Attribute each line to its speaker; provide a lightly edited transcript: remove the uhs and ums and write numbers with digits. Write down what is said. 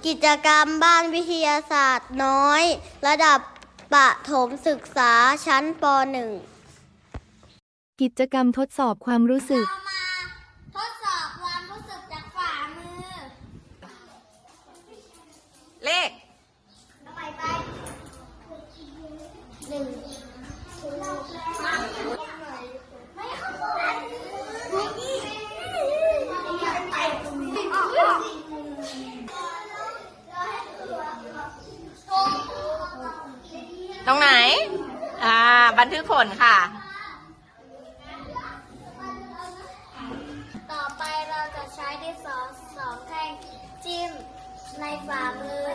Speaker 1: กิจกรรมบ้านวิทยาศาสตร์น้อยระดับประถมศึกษาชั้นป .1
Speaker 2: กิจกรรมทดสอบความรู้สึก
Speaker 3: เรามาทดสอบความรู้สึกจากฝ่ามือ
Speaker 4: เลข
Speaker 3: ไปหนึ่งไม่เข้า
Speaker 4: ตรงไหน บันทึกผลค่ะ
Speaker 3: ต่อไปเราจะใช้ดินสอสองแท่งจิ้มในฝ่ามือ